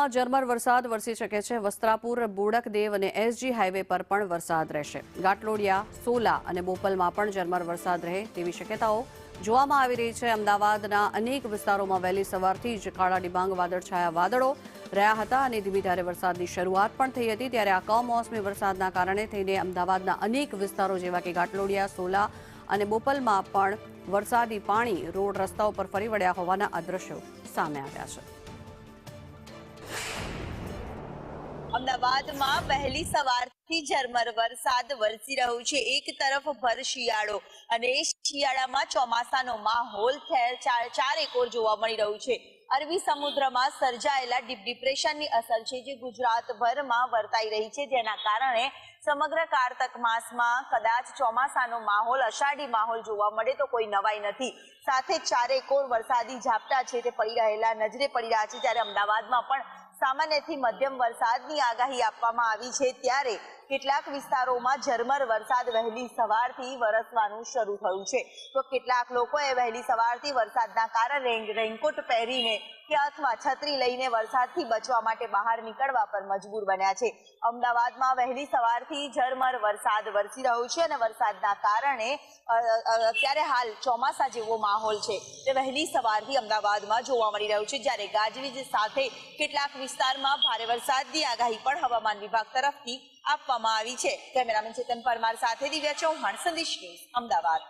અમદાવાદમાં ઝરમર વરસાદ વરસી શકે છે। વસ્ત્રાપુર, બોડકદેવ અને એસજી હાઈવે પર પણ વરસાદ રહેશે। ઘાટલોડિયા, સોલા અને બોપલમાં પણ ઝરમર વરસાદ રહે તેવી શક્યતાઓ જોવામાં આવી રહી છે। અમદાવાદના અનેક વિસ્તારોમાં વહેલી સવારથી જ કાળા ડિબાંગ વાદળછાયા વાદળો રહ્યા હતા અને ધીમી ધારે વરસાદની શરૂઆત પણ થઈ હતી। ત્યારે આ કમોસમી વરસાદના કારણે થઈને અમદાવાદના અનેક વિસ્તારો જેવા કે ઘાટલોડિયા, સોલા અને બોપલમાં પણ વરસાદી પાણી રોડ રસ્તાઓ પર ફરી વળ્યા હોવાના આ દ્રશ્યો સામે આવ્યા છે। અમદાવાદમાં વહેલી સવારથી ઝરમર વરસાદ વરસી રહ્યો છે। એક તરફ ભર શિયાળો અને એ શિયાળામાં ચોમાસાનો માહોલ ચારેકોર જોવા મળી રહ્યું છે। અરબી સમુદ્રમાં સર્જાયેલા ડીપ ડિપ્રેશનની અસર છે જે ગુજરાતભરમાં વર્તાઈ રહી છે, જેના કારણે સમગ્ર કારતક માસમાં કદાચ ચોમાસાનો માહોલ, અષાઢી માહોલ જોવા મળે તો કોઈ નવાઈ નથી। સાથે ચારેકોર વરસાદી ઝાપટા છે તે પડી રહેલા નજરે પડી રહ્યા છે। ત્યારે અમદાવાદમાં પણ સામાન્યથી મધ્યમ વરસાદની આગાહી આપવામાં આવી છે, ત્યારે કેટલાક વિસ્તારોમાં ઝરમર વરસાદ વહેલી સવારથી વરસવાનું શરૂ થયું છે। તો કેટલાક લોકોએ વહેલી સવારથી વરસાદના કારણે રેઇનકોટ પહેરીને કે અથવા છત્રી લઈને વરસાદથી બચવા માટે બહાર નીકળવા પર મજબૂર બન્યા છે। અમદાવાદમાં વહેલી સવારથી ઝરમર વરસાદ વરસી રહ્યો છે અને વરસાદના કારણે અત્યારે હાલ ચોમાસા જેવો માહોલ છે તે વહેલી સવારથી અમદાવાદમાં જોવા મળી રહ્યો છે। જ્યારે ગાજવીજ સાથે કેટલાક વિસ્તારમાં ભારે વરસાદની આગાહી પણ હવામાન વિભાગ તરફથી આપવામાં આવી છે। કેમેરામેન ચેતન પરમાર સાથે દિવ્યા ચૌહાણ, સંદેશ ન્યૂઝ, અમદાવાદ।